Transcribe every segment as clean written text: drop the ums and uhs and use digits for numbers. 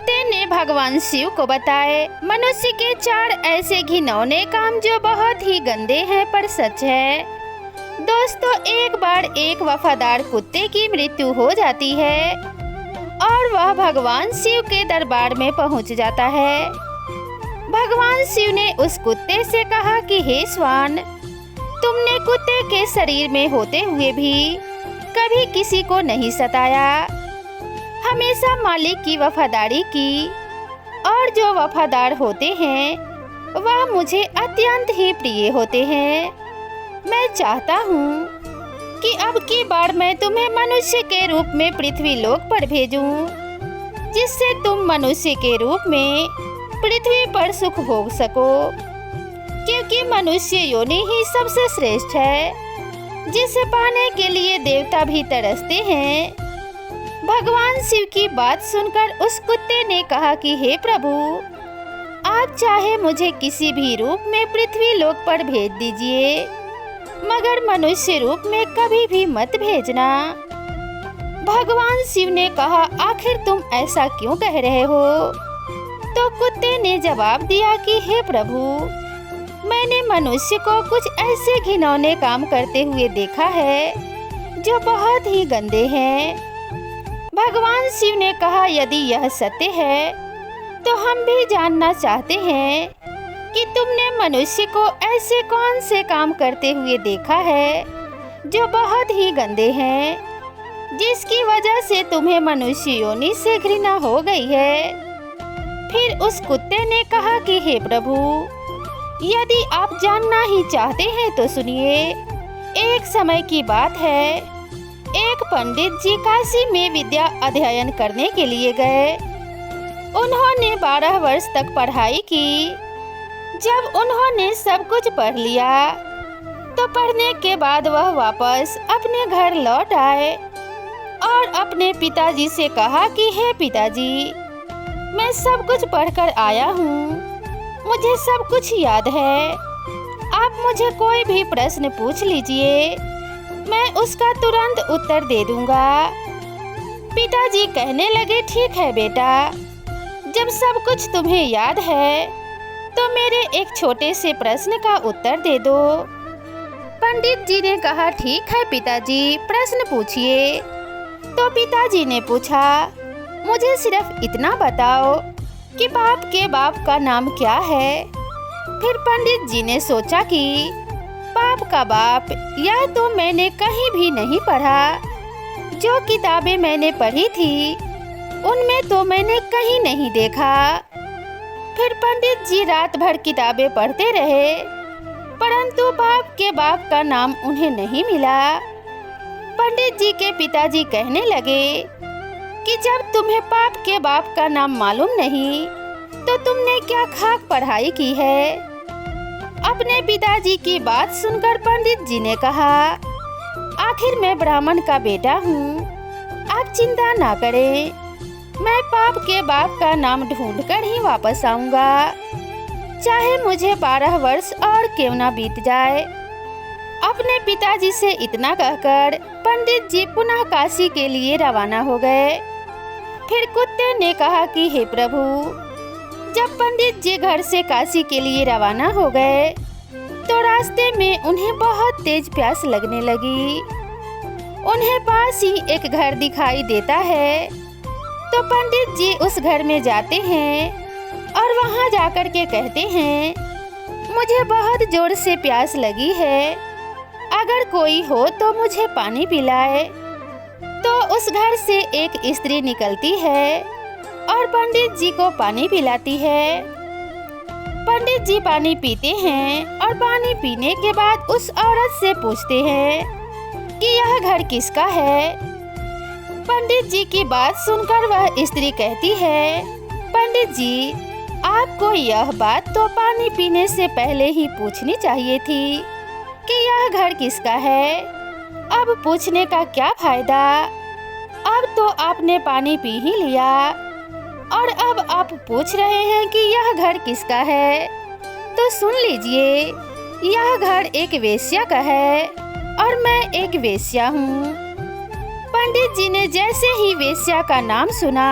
कुत्ते ने भगवान शिव को बताए मनुष्य के 4 ऐसे घिनौने काम जो बहुत ही गंदे हैं पर सच है। दोस्तों, एक बार एक वफादार कुत्ते की मृत्यु हो जाती है और वह भगवान शिव के दरबार में पहुंच जाता है। भगवान शिव ने उस कुत्ते से कहा कि हे श्वान, तुमने कुत्ते के शरीर में होते हुए भी कभी किसी को नहीं सताया, हमेशा मालिक की वफादारी की, और जो वफादार होते हैं वह मुझे अत्यंत ही प्रिय होते हैं। मैं चाहता हूँ कि अब की बार मैं तुम्हें मनुष्य के रूप में पृथ्वी लोक पर भेजूं, जिससे तुम मनुष्य के रूप में पृथ्वी पर सुख भोग सको, क्योंकि मनुष्य योनि ही सबसे श्रेष्ठ है, जिसे पाने के लिए देवता भी तरसते हैं। भगवान शिव की बात सुनकर उस कुत्ते ने कहा कि हे प्रभु, आप चाहे मुझे किसी भी रूप में पृथ्वी लोक पर भेज दीजिए, मगर मनुष्य रूप में कभी भी मत भेजना। भगवान शिव ने कहा, आखिर तुम ऐसा क्यों कह रहे हो? तो कुत्ते ने जवाब दिया कि हे प्रभु, मैंने मनुष्य को कुछ ऐसे घिनौने काम करते हुए देखा है जो बहुत ही गंदे हैं। भगवान शिव ने कहा, यदि यह सत्य है तो हम भी जानना चाहते हैं कि तुमने मनुष्य को ऐसे कौन से काम करते हुए देखा है जो बहुत ही गंदे हैं, जिसकी वजह से तुम्हें मनुष्य योनि से घृणा हो गई है। फिर उस कुत्ते ने कहा कि हे प्रभु, यदि आप जानना ही चाहते हैं तो सुनिए। एक समय की बात है, एक पंडित जी काशी में विद्या अध्ययन करने के लिए गए। उन्होंने 12 वर्ष तक पढ़ाई की। जब उन्होंने सब कुछ पढ़ लिया तो पढ़ने के बाद वह वापस अपने घर लौट आए और अपने पिताजी से कहा कि हे पिताजी, मैं सब कुछ पढ़कर आया हूँ, मुझे सब कुछ याद है। आप मुझे कोई भी प्रश्न पूछ लीजिए, मैं उसका तुरंत उत्तर दे दूंगा। पिताजी कहने लगे, ठीक है बेटा, जब सब कुछ तुम्हें याद है तो मेरे एक छोटे से प्रश्न का उत्तर दे दो। पंडित जी ने कहा, ठीक है पिताजी, प्रश्न पूछिए। तो पिताजी ने पूछा, मुझे सिर्फ इतना बताओ कि बाप के बाप का नाम क्या है। फिर पंडित जी ने सोचा कि बाप का बाप या तो मैंने कहीं भी नहीं पढ़ा, जो किताबें मैंने पढ़ी थी उनमें तो मैंने कहीं नहीं देखा। फिर पंडित जी रात भर किताबें पढ़ते रहे, परंतु बाप के बाप का नाम उन्हें नहीं मिला। पंडित जी के पिताजी कहने लगे कि जब तुम्हें बाप के बाप का नाम मालूम नहीं तो तुमने क्या खाक पढ़ाई की है। अपने पिताजी की बात सुनकर पंडित जी ने कहा, आखिर मैं ब्राह्मण का बेटा हूँ, आप चिंता ना करें, मैं बाप के बाप का नाम ढूंढकर ही वापस आऊँगा, चाहे मुझे 12 वर्ष और क्यों ना बीत जाए। अपने पिताजी से इतना कहकर पंडित जी पुनः काशी के लिए रवाना हो गए। फिर कुत्ते ने कहा कि हे प्रभु, जब पंडित जी घर से काशी के लिए रवाना हो गए तो रास्ते में उन्हें बहुत तेज प्यास लगने लगी। उन्हें पास ही एक घर दिखाई देता है, तो पंडित जी उस घर में जाते हैं और वहां जाकर के कहते हैं, मुझे बहुत जोर से प्यास लगी है, अगर कोई हो तो मुझे पानी पिलाए। तो उस घर से एक स्त्री निकलती है और पंडित जी को पानी पिलाती है। पंडित जी पानी पीते हैं और पानी पीने के बाद उस औरत से पूछते हैं कि यह घर किसका है। पंडित जी की बात सुनकर वह स्त्री कहती है, पंडित जी, आपको यह बात तो पानी पीने से पहले ही पूछनी चाहिए थी कि यह घर किसका है। अब पूछने का क्या फायदा, अब तो आपने पानी पी ही लिया और अब आप पूछ रहे हैं कि यह घर किसका है। तो सुन लीजिए, यह घर एक वेश्या का है और मैं एक वेश्या हूँ। पंडित जी ने जैसे ही वेश्या का नाम सुना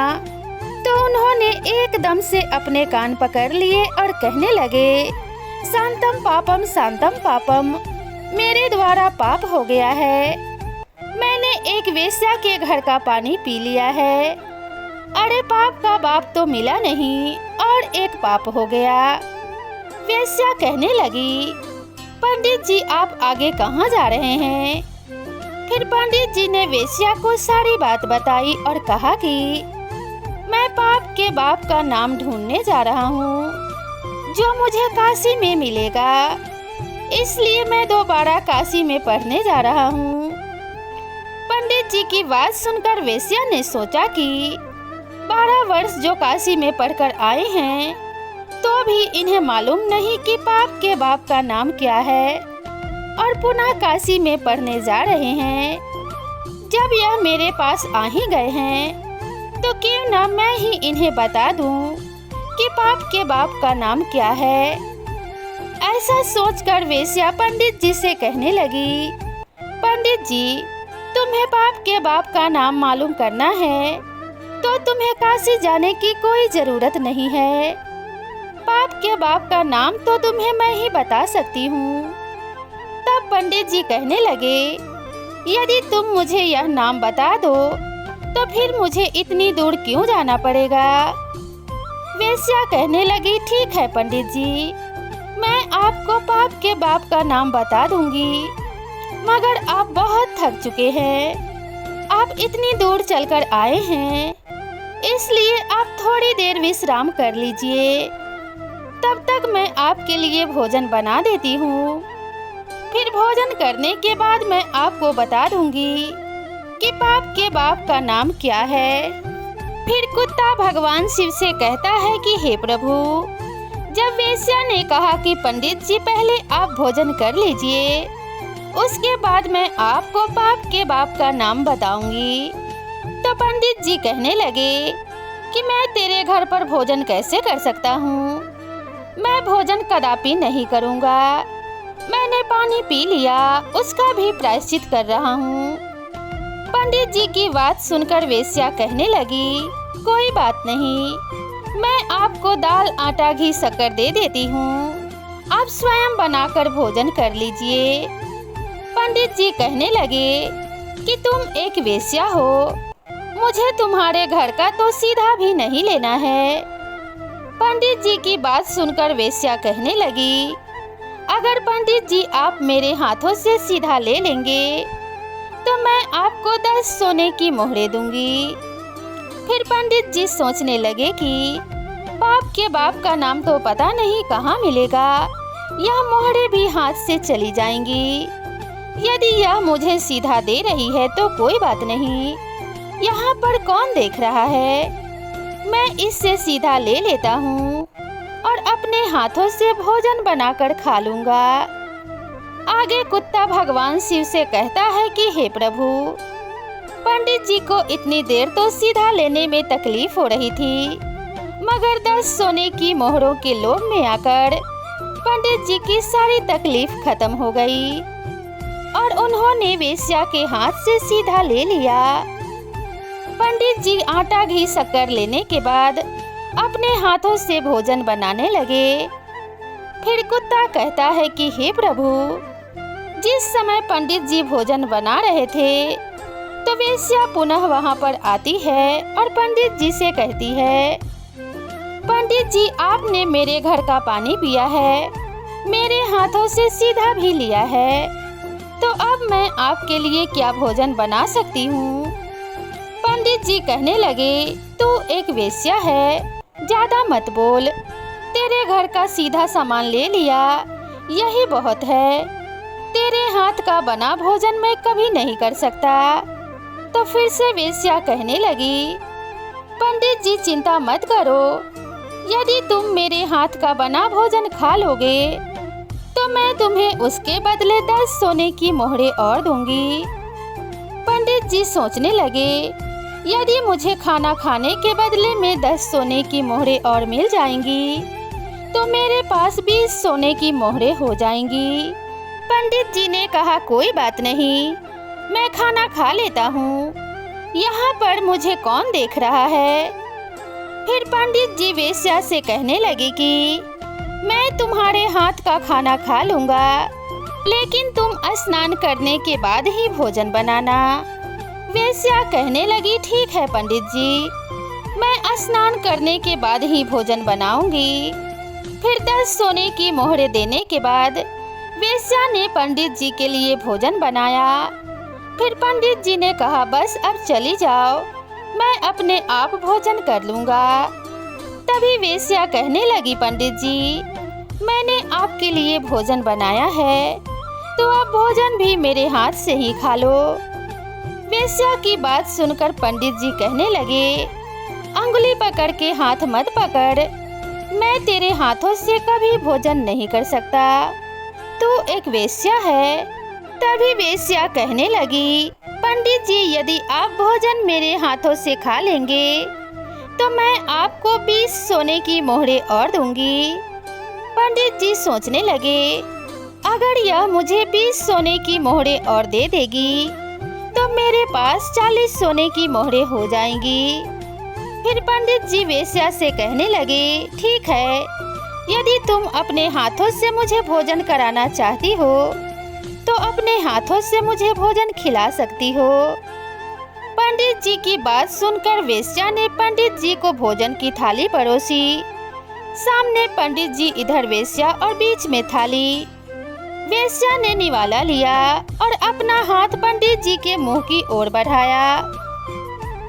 तो उन्होंने एकदम से अपने कान पकड़ लिए और कहने लगे, शांतम पापम, मेरे द्वारा पाप हो गया है। मैंने एक वेश्या के घर का पानी पी लिया है। अरे पाप का बाप तो मिला नहीं और एक पाप हो गया। वेश्या कहने लगी, पंडित जी आप आगे कहाँ जा रहे हैं? फिर पंडित जी ने वेश्या को सारी बात बताई और कहा कि मैं पाप के बाप का नाम ढूंढने जा रहा हूँ जो मुझे काशी में मिलेगा, इसलिए मैं दोबारा काशी में पढ़ने जा रहा हूँ। पंडित जी की बात सुनकर वेश्या ने सोचा कि 12 वर्ष जो काशी में पढ़कर आए हैं तो भी इन्हें मालूम नहीं कि पाप के बाप का नाम क्या है और पुनः काशी में पढ़ने जा रहे हैं। जब यह मेरे पास आ ही गए हैं तो क्यों न मैं ही इन्हें बता दूं कि पाप के बाप का नाम क्या है। ऐसा सोचकर वेश्या पंडित जी से कहने लगी, पंडित जी तुम्हें पाप के बाप का नाम मालूम करना है तो तुम्हें काशी जाने की कोई जरूरत नहीं है। पाप के बाप का नाम तो तुम्हें मैं ही बता सकती हूँ। तब पंडित जी कहने लगे, यदि तुम मुझे यह नाम बता दो तो फिर मुझे इतनी दूर क्यों जाना पड़ेगा? वेश्या कहने लगी, ठीक है पंडित जी, मैं आपको पाप के बाप का नाम बता दूंगी, मगर आप बहुत थक चुके हैं। आप इतनी दूर चलकर आए हैं, इसलिए आप थोड़ी देर विश्राम कर लीजिए। तब तक मैं आपके लिए भोजन बना देती हूँ। फिर भोजन करने के बाद मैं आपको बता दूंगी कि पाप के बाप का नाम क्या है। फिर कुत्ता भगवान शिव से कहता है कि हे प्रभु, जब वेश्या ने कहा कि पंडित जी पहले आप भोजन कर लीजिए, उसके बाद मैं आपको पाप के बाप का नाम बताऊंगी, तो पंडित जी कहने लगे कि मैं तेरे घर पर भोजन कैसे कर सकता हूँ? मैं भोजन कदापि नहीं करूँगा। मैंने पानी पी लिया, उसका भी प्रायश्चित कर रहा हूँ। पंडित जी की बात सुनकर वेश्या कहने लगी, कोई बात नहीं, मैं आपको दाल आटा घी शक्कर दे देती हूँ, आप स्वयं बनाकर भोजन कर लीजिए। पंडित जी कहने लगे कि तुम एक वेश्या हो, मुझे तुम्हारे घर का तो सीधा भी नहीं लेना है। पंडित जी की बात सुनकर वेश्या कहने लगी, अगर पंडित जी आप मेरे हाथों से सीधा ले लेंगे तो मैं आपको 10 सोने की मोहरें दूंगी। फिर पंडित जी सोचने लगे कि बाप के बाप का नाम तो पता नहीं कहाँ मिलेगा, यह मोहरें भी हाथ से चली जाएंगी। यदि यह मुझे सीधा दे रही है तो कोई बात नहीं, यहाँ पर कौन देख रहा है, मैं इससे सीधा ले लेता हूँ और अपने हाथों से भोजन बनाकर खा लूँगा। आगे कुत्ता भगवान शिव से कहता है कि हे प्रभु, पंडित जी को इतनी देर तो सीधा लेने में तकलीफ हो रही थी, मगर 10 सोने की मोहरों के लोभ में आकर पंडित जी की सारी तकलीफ खत्म हो गई और उन्होंने वेश्या के हाथ से सीधा ले लिया। पंडित जी आटा घी शक्कर लेने के बाद अपने हाथों से भोजन बनाने लगे। फिर कुत्ता कहता है कि हे प्रभु, जिस समय पंडित जी भोजन बना रहे थे तो वेश्या पुनः वहां पर आती है और पंडित जी से कहती है, पंडित जी आपने मेरे घर का पानी पिया है, मेरे हाथों से सीधा भी लिया है, तो अब मैं आपके लिए क्या भोजन बना सकती हूँ? पंडित जी कहने लगे, तू एक वेश्या है, ज्यादा मत बोल, तेरे घर का सीधा सामान ले लिया, यही बहुत है। तेरे हाथ का बना भोजन मैं कभी नहीं कर सकता। तो फिर से वेश्या कहने लगी, पंडित जी चिंता मत करो, यदि तुम मेरे हाथ का बना भोजन खा लोगे तो मैं तुम्हें उसके बदले 10 सोने की मोहरें और दूंगी। पंडित जी सोचने लगे, यदि मुझे खाना खाने के बदले में 10 सोने की मोहरें और मिल जाएंगी तो मेरे पास 20 सोने की मोहरें हो जाएंगी। पंडित जी ने कहा, कोई बात नहीं, मैं खाना खा लेता हूँ, यहाँ पर मुझे कौन देख रहा है। फिर पंडित जी वेश्या से कहने लगे कि मैं तुम्हारे हाथ का खाना खा लूंगा, लेकिन तुम स्नान करने के बाद ही भोजन बनाना। वेश्या कहने लगी ठीक है पंडित जी, मैं स्नान करने के बाद ही भोजन बनाऊंगी। फिर 10 सोने की मोहरें देने के बाद वेश्या ने पंडित जी के लिए भोजन बनाया। फिर पंडित जी ने कहा बस अब चली जाओ, मैं अपने आप भोजन कर लूंगा। तभी वेश्या कहने लगी पंडित जी, मैंने आपके लिए भोजन बनाया है, तो अब भोजन भी मेरे हाथ से ही खा लो। वेश्या की बात सुनकर पंडित जी कहने लगे, अंगुली पकड़ के हाथ मत पकड़, मैं तेरे हाथों से कभी भोजन नहीं कर सकता, तू एक वेश्या है। तभी वेश्या कहने लगी, पंडित जी यदि आप भोजन मेरे हाथों से खा लेंगे तो मैं आपको 20 सोने की मोहरें और दूंगी। पंडित जी सोचने लगे, अगर यह मुझे 20 सोने की मोहरें और दे देगी तो मेरे पास 40 सोने की मोहरें हो जाएंगी। फिर पंडित जी वेश्या से कहने लगे, ठीक है, यदि तुम अपने हाथों से मुझे भोजन कराना चाहती हो तो अपने हाथों से मुझे भोजन खिला सकती हो। पंडित जी की बात सुनकर वेश्या ने पंडित जी को भोजन की थाली परोसी। सामने पंडित जी, इधर वेश्या और बीच में थाली। वेश्या ने निवाला लिया और अपना हाथ पंडित जी के मुंह की ओर बढ़ाया।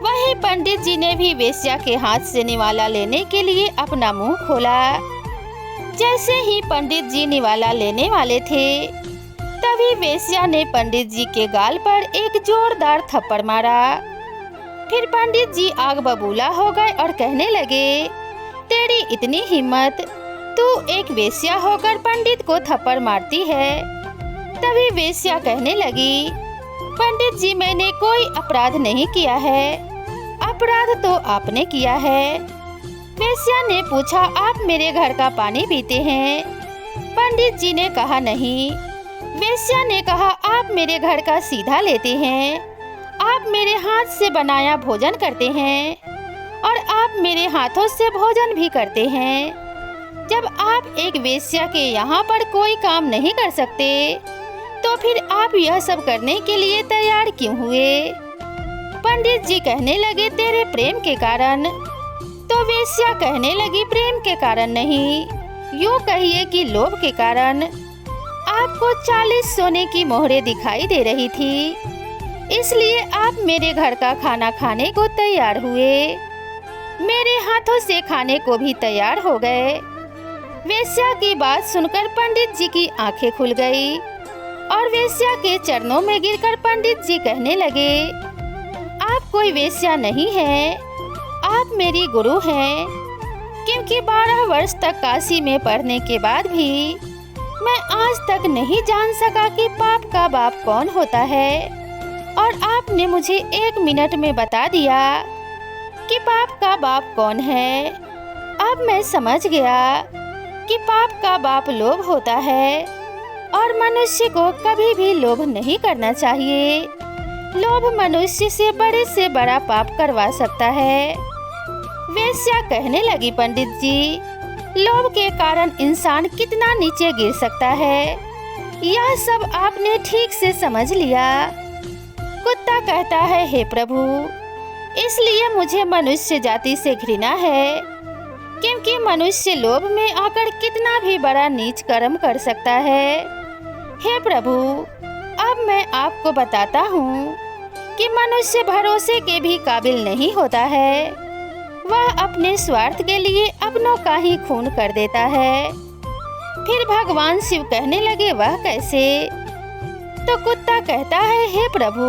वहीं पंडित जी ने भी वेश्या के हाथ से निवाला लेने के लिए अपना मुंह खोला। जैसे ही पंडित जी निवाला लेने वाले थे, तभी वेश्या ने पंडित जी के गाल पर एक जोरदार थप्पड़ मारा। फिर पंडित जी आग बबूला हो गए और कहने लगे, तेरी इतनी हिम्मत, तू एक वेश्या होकर पंडित को थप्पड़ मारती है। तभी वेश्या कहने लगी, पंडित जी मैंने कोई अपराध नहीं किया है, अपराध तो आपने किया है। वेश्या ने पूछा, आप मेरे घर का पानी पीते हैं? पंडित जी ने कहा नहीं। वेश्या ने कहा, आप मेरे घर का सीधा लेते हैं, आप मेरे हाथ से बनाया भोजन करते हैं और आप मेरे हाथों से भोजन भी करते हैं। जब आप एक वेश्या के यहाँ पर कोई काम नहीं कर सकते तो फिर आप यह सब करने के लिए तैयार क्यों हुए? पंडित जी कहने लगे, तेरे प्रेम के कारण। तो वेश्या कहने लगी, प्रेम के कारण नहीं, यूँ कहिए कि लोभ के कारण। आपको 40 सोने की मोहरें दिखाई दे रही थी, इसलिए आप मेरे घर का खाना खाने को तैयार हुए, मेरे हाथों से खाने को भी तैयार हो गए। वेश्या की बात सुनकर पंडित जी की आंखें खुल गई और वेश्या के चरणों में गिरकर पंडित जी कहने लगे, आप कोई वेश्या नहीं है, आप मेरी गुरु हैं, क्योंकि 12 वर्ष तक काशी में पढ़ने के बाद भी मैं आज तक नहीं जान सका कि पाप का बाप कौन होता है, और आपने मुझे 1 मिनट में बता दिया कि पाप का बाप कौन है। अब मैं समझ गया कि पाप का बाप लोभ होता है और मनुष्य को कभी भी लोभ नहीं करना चाहिए। लोभ मनुष्य से बड़ा पाप करवा सकता है। वेश्या कहने लगी, पंडित जी, लोभ के कारण इंसान कितना नीचे गिर सकता है, यह सब आपने ठीक से समझ लिया। कुत्ता कहता है, हे प्रभु, इसलिए मुझे मनुष्य जाति से घृणा है, क्योंकि मनुष्य लोभ में आकर कितना भी बड़ा नीच कर्म कर सकता है। हे प्रभु, अब मैं आपको बताता हूँ कि मनुष्य भरोसे के भी काबिल नहीं होता है, वह अपने स्वार्थ के लिए अपनों का ही खून कर देता है। फिर भगवान शिव कहने लगे, वह कैसे? तो कुत्ता कहता है, हे प्रभु,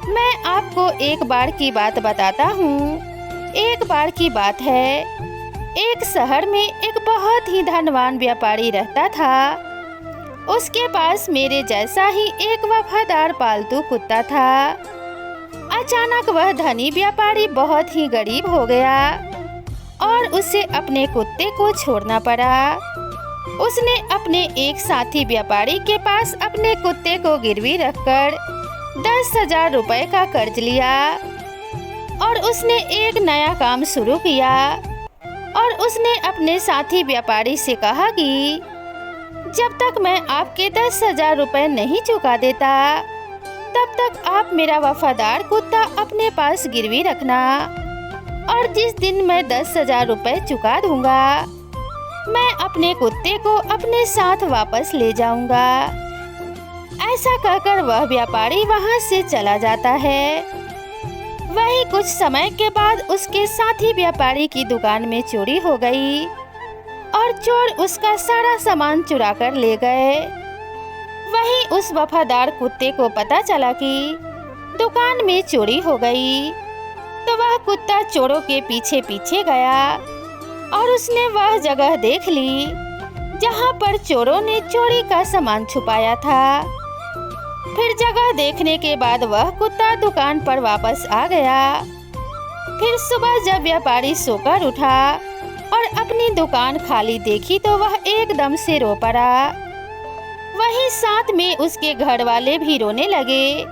मैं आपको एक बार की बात बताता हूँ। एक बार की बात है, एक शहर में एक बहुत ही धनवान व्यापारी रहता था। उसके पास मेरे जैसा ही एक वफादार पालतू कुत्ता था। अचानक वह धनी व्यापारी बहुत ही गरीब हो गया और उसे अपने कुत्ते को छोड़ना पड़ा। उसने अपने एक साथी व्यापारी के पास अपने कुत्ते को गिरवी रखकर 10,000 रुपए का कर्ज लिया। और उसने एक नया काम शुरू किया और उसने अपने साथी व्यापारी से कहा कि जब तक मैं आपके 10,000 रुपये नहीं चुका देता तब तक आप मेरा वफादार कुत्ता अपने पास गिरवी रखना, और जिस दिन मैं 10,000 रुपये चुका दूंगा मैं अपने कुत्ते को अपने साथ वापस ले जाऊंगा। ऐसा कहकर वह व्यापारी वहां से चला जाता है। वही कुछ समय के बाद उसके साथी व्यापारी की दुकान में चोरी हो गई और चोर उसका सारा सामान चुरा कर ले गए। वहीं उस वफादार कुत्ते को पता चला कि दुकान में चोरी हो गई, तो वह कुत्ता चोरों के पीछे पीछे गया और उसने वह जगह देख ली जहां पर चोरों ने चोरी का सामान छुपाया था। फिर जगह देखने के बाद वह कुत्ता दुकान पर वापस आ गया। फिर सुबह जब व्यापारी सोकर उठा और अपनी दुकान खाली देखी तो वह एकदम से रो पड़ा। वहीं साथ में उसके घर वाले भी रोने लगे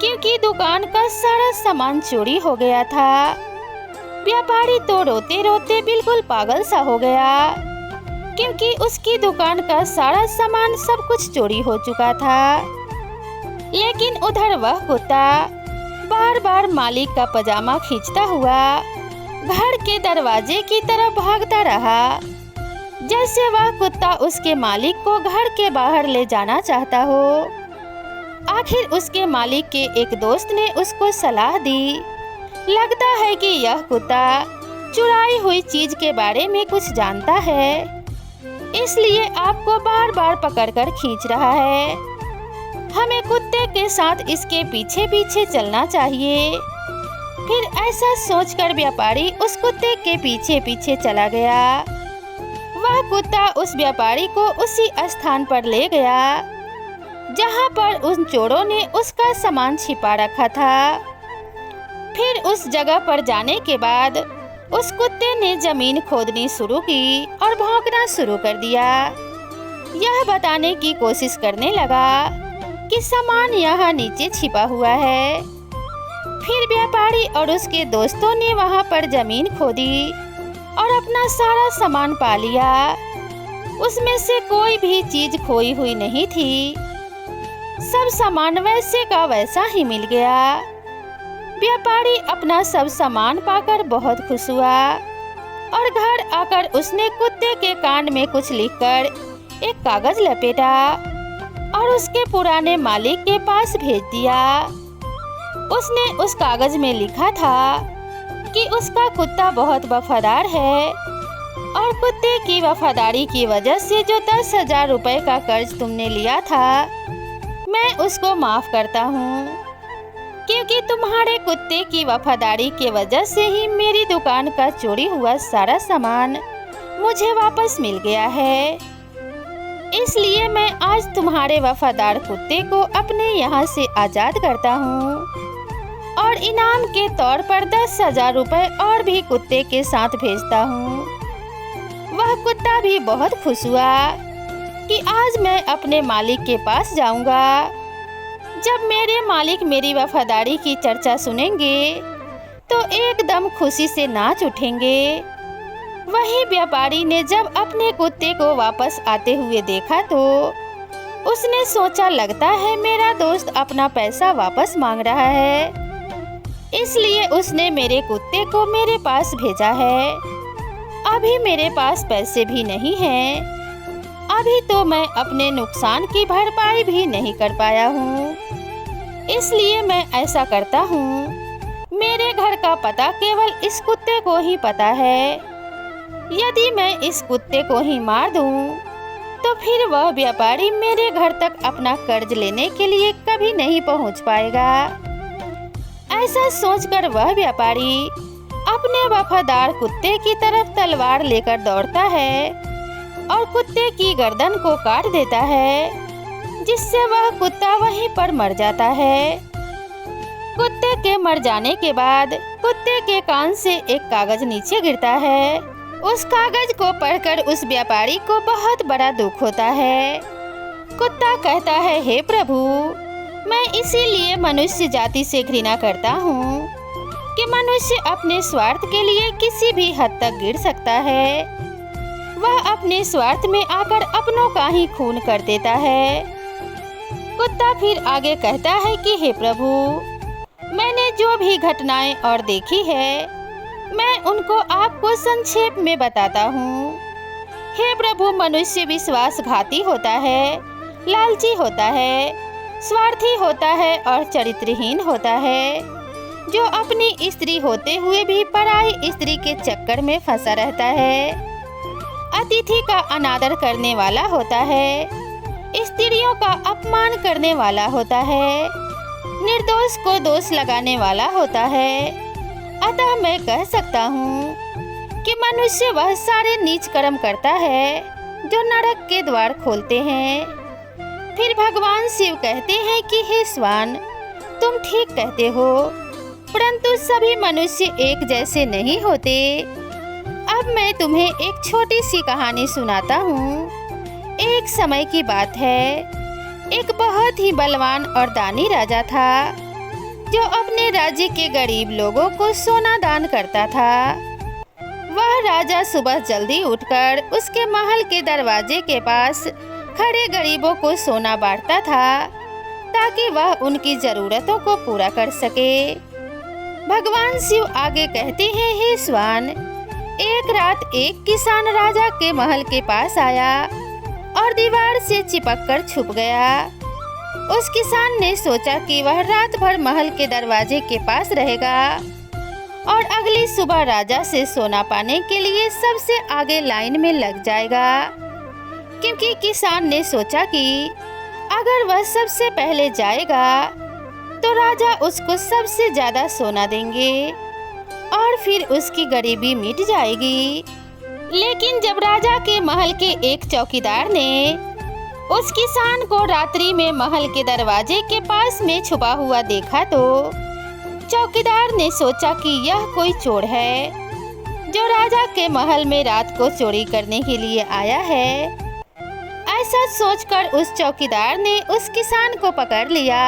क्योंकि दुकान का सारा सामान चोरी हो गया था। व्यापारी तो रोते रोते बिल्कुल पागल सा हो गया क्योंकि उसकी दुकान का सारा सामान सब कुछ चोरी हो चुका था। लेकिन उधर वह कुत्ता बार बार मालिक का पजामा खींचता हुआ घर के दरवाजे की तरफ भागता रहा, जैसे वह कुत्ता उसके मालिक को घर के बाहर ले जाना चाहता हो। आखिर उसके मालिक के एक दोस्त ने उसको सलाह दी, लगता है कि यह कुत्ता चुराई हुई चीज के बारे में कुछ जानता है, इसलिए आपको बार बार पकड़कर खींच रहा है। हमें कुत्ते के साथ इसके पीछे पीछे चलना चाहिए। फिर ऐसा सोचकर व्यापारी उस कुत्ते के पीछे पीछे चला गया। वह कुत्ता उस व्यापारी को उसी स्थान पर ले गया जहां पर उन चोरों ने उसका सामान छिपा रखा था। फिर उस जगह पर जाने के बाद उस कुत्ते ने जमीन खोदनी शुरू की और भौंकना शुरू कर दिया। यह बताने की कोशिश करने लगा कि सामान यहाँ नीचे छिपा हुआ है। फिर व्यापारी और उसके दोस्तों ने वहाँ पर जमीन खोदी और अपना सारा सामान पा लिया। उसमें से कोई भी चीज खोई हुई नहीं थी, सब सामान वैसे का वैसा ही मिल गया। व्यापारी अपना सब सामान पाकर बहुत खुश हुआ और घर आकर उसने कुत्ते के कान में कुछ लिखकर एक कागज लपेटा और उसके पुराने मालिक के पास भेज दिया। उसने उस कागज में लिखा था कि उसका कुत्ता बहुत वफादार है और कुत्ते की वफादारी की वजह से जो 10,000 रुपये का कर्ज तुमने लिया था मैं उसको माफ करता हूँ, क्योंकि तुम्हारे कुत्ते की वफादारी की वजह से ही मेरी दुकान का चोरी हुआ सारा सामान मुझे वापस मिल गया है। इसलिए मैं आज तुम्हारे वफादार कुत्ते को अपने यहाँ से आज़ाद करता हूँ और इनाम के तौर पर 10,000 रुपये और भी कुत्ते के साथ भेजता हूँ। वह कुत्ता भी बहुत खुश हुआ कि आज मैं अपने मालिक के पास जाऊँगा। जब मेरे मालिक मेरी वफादारी की चर्चा सुनेंगे तो एकदम खुशी से नाच उठेंगे। वही व्यापारी ने जब अपने कुत्ते को वापस आते हुए देखा तो उसने सोचा, लगता है मेरा दोस्त अपना पैसा वापस मांग रहा है, इसलिए उसने मेरे कुत्ते को मेरे पास भेजा है। अभी मेरे पास पैसे भी नहीं हैं, अभी तो मैं अपने नुकसान की भरपाई भी नहीं कर पाया हूँ, इसलिए मैं ऐसा करता हूँ। मेरे घर का पता केवल इस कुत्ते को ही पता है। यदि मैं इस कुत्ते को ही मार दूं, तो फिर वह व्यापारी मेरे घर तक अपना कर्ज लेने के लिए कभी नहीं पहुंच पाएगा। ऐसा सोचकर वह व्यापारी अपने वफादार कुत्ते की तरफ तलवार लेकर दौड़ता है और कुत्ते की गर्दन को काट देता है, जिससे वह कुत्ता वहीं पर मर जाता है। कुत्ते के मर जाने के बाद कुत्ते के कान से एक कागज नीचे गिरता है। उस कागज को पढ़कर उस व्यापारी को बहुत बड़ा दुख होता है। कुत्ता कहता है, हे प्रभु, मैं इसीलिए मनुष्य जाति से घृणा करता हूँ कि मनुष्य अपने स्वार्थ के लिए किसी भी हद तक गिर सकता है। वह अपने स्वार्थ में आकर अपनों का ही खून कर देता है। कुत्ता फिर आगे कहता है कि हे प्रभु, मैंने जो भी घटनाएं और देखी है, मैं उनको आपको संक्षेप में बताता हूँ। हे प्रभु, मनुष्य विश्वासघाती होता है, लालची होता है, स्वार्थी होता है और चरित्रहीन होता है, जो अपनी स्त्री होते हुए भी पराई स्त्री के चक्कर में फंसा रहता है। अतिथि का अनादर करने वाला होता है, स्त्रियों का अपमान करने वाला होता है, निर्दोष को दोष लगाने वाला होता है। अतः मैं कह सकता हूँ कि मनुष्य वह सारे नीच कर्म करता है जो नरक के द्वार खोलते हैं। फिर भगवान शिव कहते हैं कि हे श्वान, तुम ठीक कहते हो, परंतु सभी मनुष्य एक जैसे नहीं होते। अब मैं तुम्हें एक छोटी सी कहानी सुनाता हूँ। एक समय की बात है, एक बहुत ही बलवान और दानी राजा था, जो अपने राज्य के गरीब लोगों को सोना दान करता था। वह राजा सुबह जल्दी उठकर उसके महल के दरवाजे के पास खड़े गरीबों को सोना बांटता था, ताकि वह उनकी जरूरतों को पूरा कर सके। भगवान शिव आगे कहते हैं, हे श्वान, एक रात एक किसान राजा के महल के पास आया और दीवार से चिपक कर छुप गया। उस किसान ने सोचा कि वह रात भर महल के दरवाजे के पास रहेगा और अगली सुबह राजा से सोना पाने के लिए सबसे आगे लाइन में लग जाएगा, क्योंकि किसान ने सोचा कि अगर वह सबसे पहले जाएगा तो राजा उसको सबसे ज्यादा सोना देंगे और फिर उसकी गरीबी मिट जाएगी। लेकिन जब राजा के महल के एक चौकीदार ने उस किसान को रात्रि में महल के दरवाजे के पास में छुपा हुआ देखा, तो चौकीदार ने सोचा कि यह कोई चोर है जो राजा के महल में रात को चोरी करने के लिए आया है। ऐसा सोचकर उस चौकीदार ने उस किसान को पकड़ लिया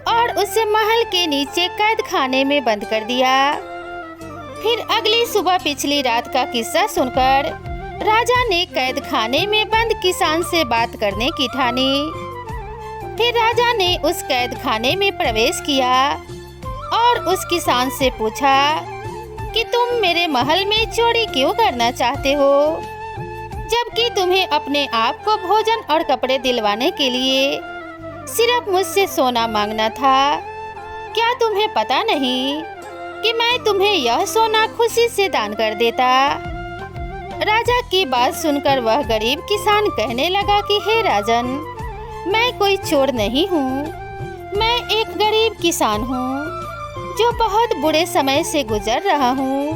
और उसे महल के नीचे कैद खाने में बंद कर दिया। फिर अगली सुबह पिछली रात का किस्सा सुनकर राजा ने कैद खाने में बंद किसान से बात करने की ठानी। फिर राजा ने उस कैद खाने में प्रवेश किया और उस किसान से पूछा कि तुम मेरे महल में चोरी क्यों करना चाहते हो, जबकि तुम्हें अपने आप को भोजन और कपड़े दिलवाने के लिए सिर्फ मुझसे सोना मांगना था। क्या तुम्हें पता नहीं कि मैं तुम्हें यह सोना खुशी से दान कर देता। राजा की बात सुनकर वह गरीब किसान कहने लगा कि हे राजन, मैं कोई चोर नहीं हूँ, मैं एक गरीब किसान हूँ जो बहुत बुरे समय से गुजर रहा हूँ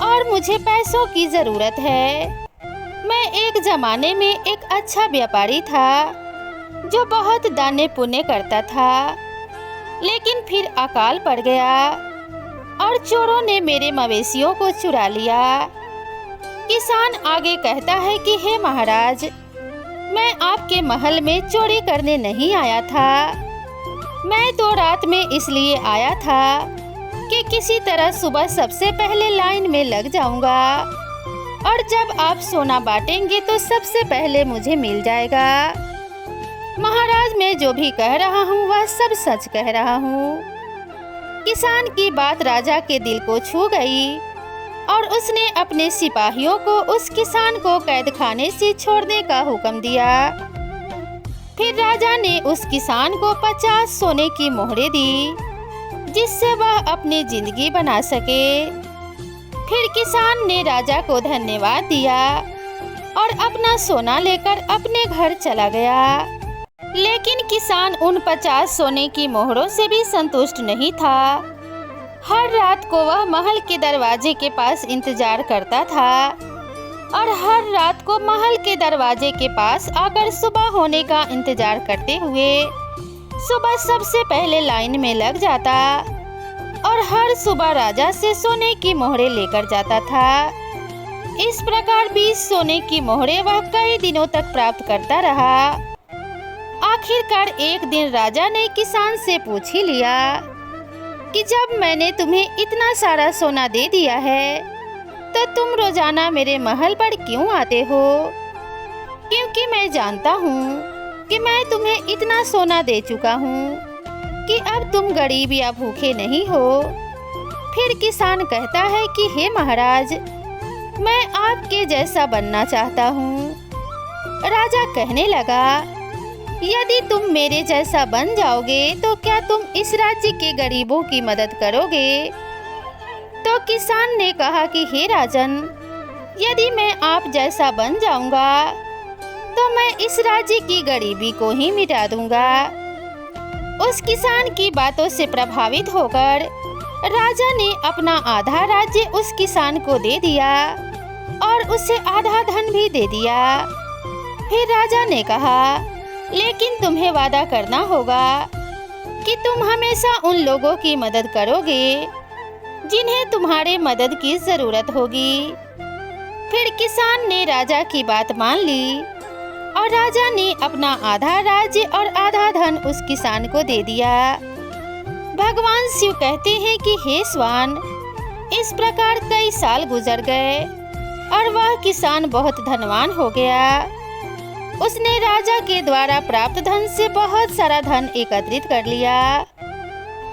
और मुझे पैसों की ज़रूरत है। मैं एक ज़माने में एक अच्छा व्यापारी था जो बहुत दाने पुण्य करता था, लेकिन फिर अकाल पड़ गया और चोरों ने मेरे मवेशियों को चुरा लिया। किसान आगे कहता है कि हे महाराज, मैं आपके महल में चोरी करने नहीं आया था। मैं तो रात में इसलिए आया था कि किसी तरह सुबह सबसे पहले लाइन में लग जाऊंगा और जब आप सोना बांटेंगे तो सबसे पहले मुझे मिल जाएगा। महाराज, मैं जो भी कह रहा हूँ वह सब सच कह रहा हूँ। किसान की बात राजा के दिल को छू गई और उसने अपने सिपाहियों को उस किसान को कैद खाने से छोड़ने का हुक्म दिया। फिर राजा ने उस किसान को 50 सोने की मोहरें दी, जिससे वह अपनी जिंदगी बना सके। फिर किसान ने राजा को धन्यवाद दिया और अपना सोना लेकर अपने घर चला गया। लेकिन किसान उन 50 सोने की मोहरों से भी संतुष्ट नहीं था। हर रात को वह महल के दरवाजे के पास इंतजार करता था और हर रात को महल के दरवाजे के पास आकर सुबह होने का इंतजार करते हुए सुबह सबसे पहले लाइन में लग जाता और हर सुबह राजा से सोने की मोहरें लेकर जाता था। इस प्रकार 20 सोने की मोहरें वह कई दिनों तक प्राप्त करता रहा। आखिरकार एक दिन राजा ने किसान से पूछ ही लिया कि जब मैंने तुम्हें इतना सारा सोना दे दिया है तो तुम रोजाना मेरे महल पर क्यों आते हो? क्योंकि मैं जानता हूँ कि मैं तुम्हें इतना सोना दे चुका हूँ कि अब तुम गरीब या भूखे नहीं हो। फिर किसान कहता है कि हे महाराज, मैं आपके जैसा बनना चाहता हूँ। राजा कहने लगा, यदि तुम मेरे जैसा बन जाओगे तो क्या तुम इस राज्य के गरीबों की मदद करोगे? तो किसान ने कहा कि हे राजन, यदि मैं आप जैसा बन जाऊंगा तो मैं इस राज्य की गरीबी को ही मिटा दूंगा। उस किसान की बातों से प्रभावित होकर राजा ने अपना आधा राज्य उस किसान को दे दिया और उसे आधा धन भी दे दिया। फिर राजा ने कहा, लेकिन तुम्हें वादा करना होगा कि तुम हमेशा उन लोगों की मदद करोगे जिन्हें तुम्हारे मदद की जरूरत होगी। फिर किसान ने राजा की बात मान ली और राजा ने अपना आधा राज्य और आधा धन उस किसान को दे दिया। भगवान शिव कहते हैं कि हे स्वान, इस प्रकार कई साल गुजर गए और वह किसान बहुत धनवान हो गया। उसने राजा के द्वारा प्राप्त धन से बहुत सारा धन एकत्रित कर लिया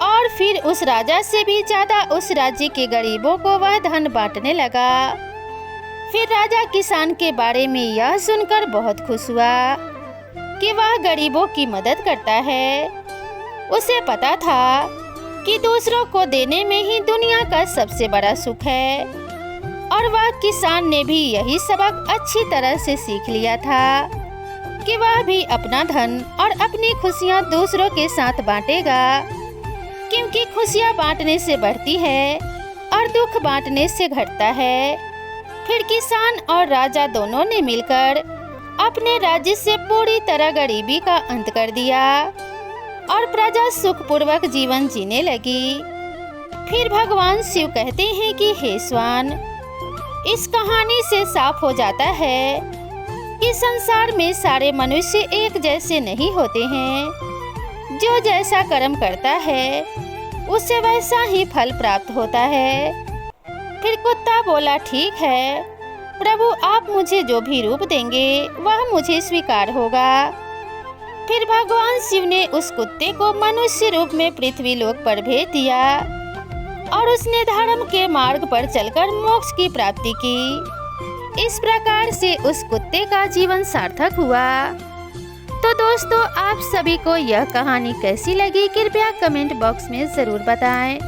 और फिर उस राजा से भी ज्यादा उस राज्य के गरीबों को वह धन बांटने लगा। फिर राजा किसान के बारे में यह सुनकर बहुत खुश हुआ कि वह गरीबों की मदद करता है। उसे पता था कि दूसरों को देने में ही दुनिया का सबसे बड़ा सुख है और वह किसान ने भी यही सबक अच्छी तरह से सीख लिया था कि वह भी अपना धन और अपनी खुशियाँ दूसरों के साथ बांटेगा, क्योंकि खुशियाँ बांटने से बढ़ती है और दुख बांटने से घटता है। फिर किसान और राजा दोनों ने मिलकर अपने राज्य से पूरी तरह गरीबी का अंत कर दिया और प्रजा सुखपूर्वक जीवन जीने लगी। फिर भगवान शिव कहते हैं कि हे स्वान, इस कहानी से साफ हो जाता है कि संसार में सारे मनुष्य एक जैसे नहीं होते हैं। जो जैसा कर्म करता है उसे वैसा ही फल प्राप्त होता है। फिर कुत्ता बोला, ठीक है प्रभु, आप मुझे जो भी रूप देंगे वह मुझे स्वीकार होगा। फिर भगवान शिव ने उस कुत्ते को मनुष्य रूप में पृथ्वी लोक पर भेज दिया और उसने धर्म के मार्ग पर चलकर मोक्ष की प्राप्ति की। इस प्रकार से उस कुत्ते का जीवन सार्थक हुआ। तो दोस्तों, आप सभी को यह कहानी कैसी लगी कृपया कमेंट बॉक्स में ज़रूर बताएं।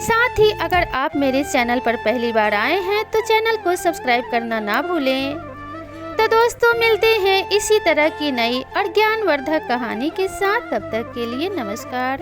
साथ ही अगर आप मेरे चैनल पर पहली बार आए हैं तो चैनल को सब्सक्राइब करना ना भूलें। तो दोस्तों, मिलते हैं इसी तरह की नई और ज्ञानवर्धक कहानी के साथ। तब तक के लिए नमस्कार।